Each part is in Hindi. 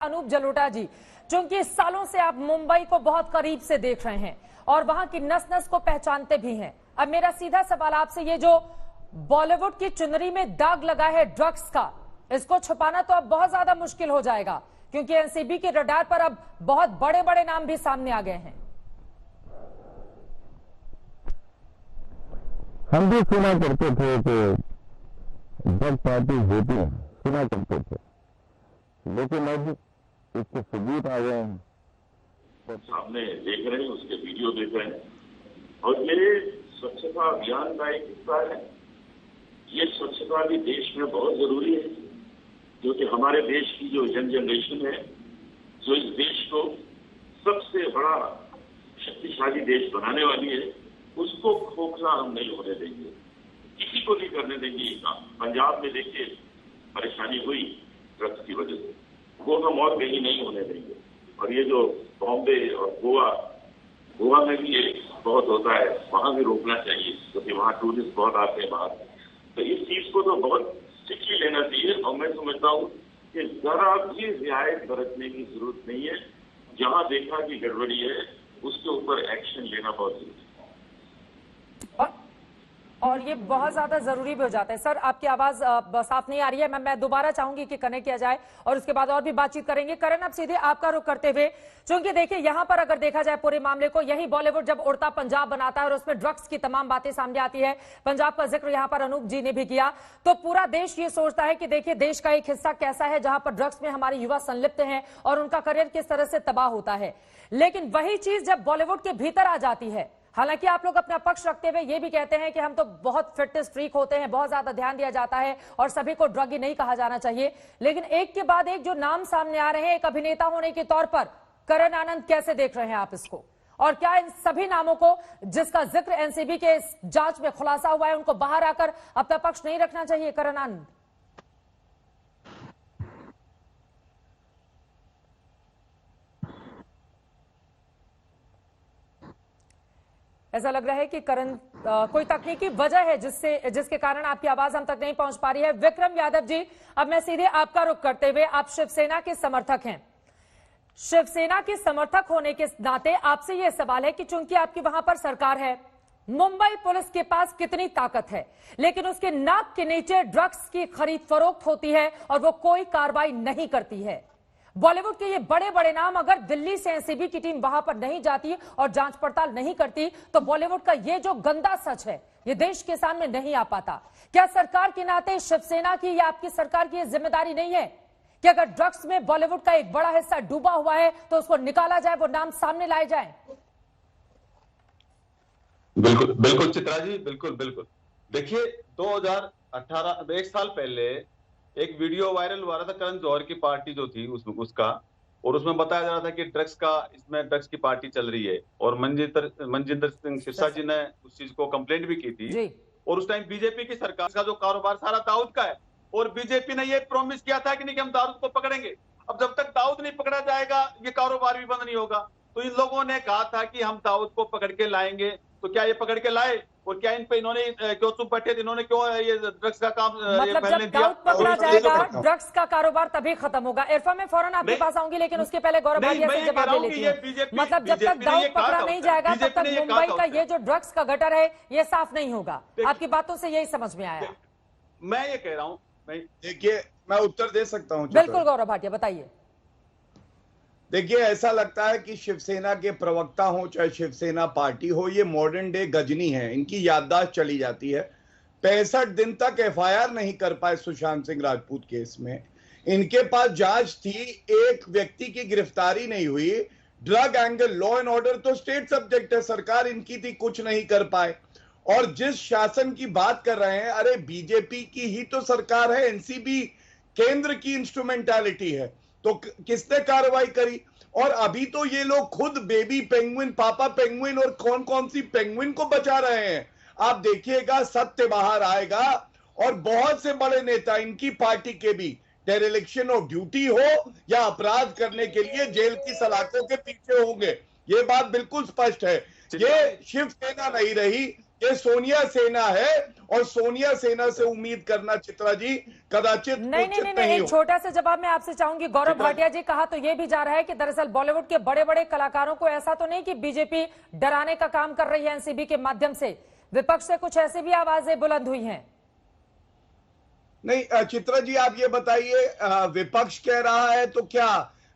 अनूप जलोटा जी, क्योंकि सालों से आप मुंबई को बहुत करीब से देख रहे हैं और वहां की नस नस को पहचानते भी हैं। अब मेरा सीधा सवाल आपसे, ये जो बॉलीवुड की चुनरी में दाग लगा है ड्रग्स का, इसको छुपाना तो अब बहुत ज्यादा मुश्किल हो जाएगा, क्योंकि एनसीबी के रडार पर अब बहुत बड़े बड़े नाम भी सामने आ गए हैं। हम भी सुना करते थे कि ड्रग पार्टी होती है, सुना करते थे, लेकिन अब इसके सबूत आ गए हैं, और सामने देख रहे हैं, उसके वीडियो देख रहे हैं। और ये स्वच्छता अभियान का एक हिस्सा है। ये स्वच्छता भी देश में बहुत जरूरी है, क्योंकि हमारे देश की जो यंग जनरेशन है, जो इस देश को सबसे बड़ा शक्तिशाली देश बनाने वाली है, उसको खोखला हम नहीं होने देंगे, किसी को नहीं करने देंगे ये काम। पंजाब में देखिए परेशानी हुई ड्रग्स की वजह से, वो हम और कहीं नहीं होने देंगे। और ये जो बॉम्बे और गोवा में भी ये बहुत होता है, वहां भी रोकना चाहिए, क्योंकि वहां टूरिस्ट बहुत आते हैं बाहर। तो इस चीज को तो बहुत स्ट्रिक्टली लेना चाहिए। और मैं समझता हूँ कि जरा भी रियायत बरतने की जरूरत नहीं है। जहां देखा कि गड़बड़ी है, उसके ऊपर एक्शन लेना बहुत जरूरी है। और ये बहुत ज्यादा जरूरी भी हो जाता है। सर, आपकी आवाज साफ नहीं आ रही है, मैं दोबारा चाहूंगी कि कनेक्ट किया जाए और उसके बाद और भी बातचीत करेंगे। करण, अब सीधे आपका रुख करते हुए, क्योंकि देखिए यहां पर अगर देखा जाए पूरे मामले को, यही बॉलीवुड जब उड़ता पंजाब बनाता है और उसमें ड्रग्स की तमाम बातें सामने आती है, पंजाब का जिक्र यहां पर अनूप जी ने भी किया, तो पूरा देश ये सोचता है कि देखिए देश का एक हिस्सा कैसा है जहां पर ड्रग्स में हमारे युवा संलिप्त हैं और उनका करियर किस तरह से तबाह होता है। लेकिन वही चीज जब बॉलीवुड के भीतर आ जाती है, हालांकि आप लोग अपना पक्ष रखते हुए ये भी कहते हैं कि हम तो बहुत फिटनेस फ्रीक होते हैं, बहुत ज्यादा ध्यान दिया जाता है और सभी को ड्रगी नहीं कहा जाना चाहिए, लेकिन एक के बाद एक जो नाम सामने आ रहे हैं एक अभिनेता होने के तौर पर, करण आनंद, कैसे देख रहे हैं आप इसको? और क्या इन सभी नामों को जिसका जिक्र एनसीबी के जांच में खुलासा हुआ है, उनको बाहर आकर अपना पक्ष नहीं रखना चाहिए? करण आनंद, ऐसा लग रहा है कि करण कोई तकनीकी वजह है जिसके कारण आपकी आवाज हम तक नहीं पहुंच पा रही है। विक्रम यादव जी, अब मैं सीधे आपका रुख करते हुए, आप शिवसेना के समर्थक हैं, शिवसेना के समर्थक होने के नाते आपसे यह सवाल है कि चूंकि आपकी वहां पर सरकार है, मुंबई पुलिस के पास कितनी ताकत है, लेकिन उसके नाक के नीचे ड्रग्स की खरीद फरोख्त होती है और वो कोई कार्रवाई नहीं करती है। बॉलीवुड के ये बड़े बड़े नाम अगर दिल्ली से एनसीबी की टीम वहां पर नहीं जाती और जांच पड़ताल नहीं करती, तो बॉलीवुड का ये जो गंदा सच है ये देश के सामने नहीं आ पाता। क्या सरकार के नाते शिवसेना की या आपकी सरकार की ये जिम्मेदारी नहीं है कि अगर ड्रग्स में बॉलीवुड का एक बड़ा हिस्सा डूबा हुआ है तो उसको निकाला जाए, वो नाम सामने लाए जाए? बिल्कुल बिल्कुल चित्रा जी, बिल्कुल बिल्कुल। देखिए 2018 एक साल पहले एक वीडियो वायरल हुआ था करण जौहर की पार्टी जो थी उसका, और उसमें बताया जा रहा था कि इसमें ड्रग्स की पार्टी चल रही है, और मनजिंदर सिंह सिरसा जी ने उस चीज को कंप्लेंट भी की थी। और उस टाइम बीजेपी की सरकार का जो कारोबार सारा दाऊद का है, और बीजेपी ने ये प्रॉमिस किया था कि नहीं कि हम दाऊद को पकड़ेंगे। अब जब तक दाऊद नहीं पकड़ा जाएगा ये कारोबार भी बंद नहीं होगा। तो इन लोगों ने कहा था कि हम दाऊद को पकड़ के लाएंगे, तो क्या ये पकड़ के लाए? और क्या इन पे इन्होंने क्यों चुप बैठे थे? इन्होंने क्यों ये ड्रग्स का काम मतलब जब दाऊद पकड़ा जाएगा ड्रग्स का कारोबार तभी खत्म होगा। इरफा, मैं फौरन आपके पास आऊंगी, लेकिन उसके पहले गौरव भाटिया से जवाब ले लेती हूं। मतलब जब तक दाऊद पकड़ा नहीं जाएगा तब तक मुंबई का ये जो ड्रग्स का गटर है ये साफ नहीं होगा। आपकी बातों से यही समझ में आया। मैं ये कह रहा हूँ, देखिए मैं उत्तर दे सकता हूँ? बिल्कुल गौरव भाटिया, बताइए। देखिए, ऐसा लगता है कि शिवसेना के प्रवक्ता हो चाहे शिवसेना पार्टी हो, ये मॉडर्न डे गजनी है, इनकी याददाश्त चली जाती है। 65 दिन तक एफआईआर नहीं कर पाए सुशांत सिंह राजपूत केस में। इनके पास जांच थी, एक व्यक्ति की गिरफ्तारी नहीं हुई। Drug angle, law and order तो स्टेट सब्जेक्ट है, सरकार इनकी थी, कुछ नहीं कर पाए। और जिस शासन की बात कर रहे हैं, अरे बीजेपी की ही तो सरकार है, एनसीबी केंद्र की इंस्ट्रूमेंटालिटी है, तो किसने कार्रवाई करी? और अभी तो ये लोग खुद बेबी पेंगुइन, पापा पेंगुइन और कौन कौन सी पेंगुइन को बचा रहे हैं। आप देखिएगा, सत्य बाहर आएगा। और बहुत से बड़े नेता इनकी पार्टी के भी डेरेलिक्शन ऑफ ड्यूटी हो या अपराध करने के लिए जेल की सलाखों के पीछे होंगे, ये बात बिल्कुल स्पष्ट है। ये शिवसेना नहीं रही, ये सोनिया सेना है और सोनिया सेना से उम्मीद करना चित्रा जी कदाचित नहीं, एक छोटा सा जवाब मैं आपसे चाहूंगी। गौरव भाटिया जी, कहा तो ये भी जा रहा है कि दरअसल बॉलीवुड के बड़े बड़े कलाकारों को ऐसा तो नहीं कि बीजेपी डराने का काम कर रही है एनसीबी के माध्यम से, विपक्ष से कुछ ऐसी भी आवाजें बुलंद हुई हैं। नहीं चित्रा जी, आप ये बताइए, विपक्ष कह रहा है तो क्या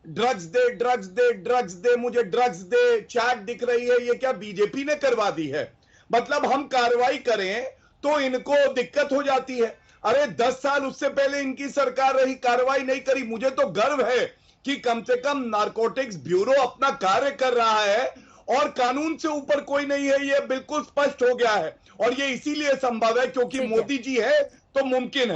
drugs they drugs they drugs they, मुझे ड्रग्स दे, चैट दिख रही है, ये क्या बीजेपी ने करवा दी है? मतलब हम कार्रवाई करें तो इनको दिक्कत हो जाती है। अरे 10 साल उससे पहले इनकी सरकार रही, कार्रवाई नहीं करी। मुझे तो गर्व है कि कम से कम नारकोटिक्स ब्यूरो अपना कार्य कर रहा है और कानून से ऊपर कोई नहीं है, ये बिल्कुल स्पष्ट हो गया है। और ये इसीलिए संभव है क्योंकि मोदी जी है तो मुमकिन है।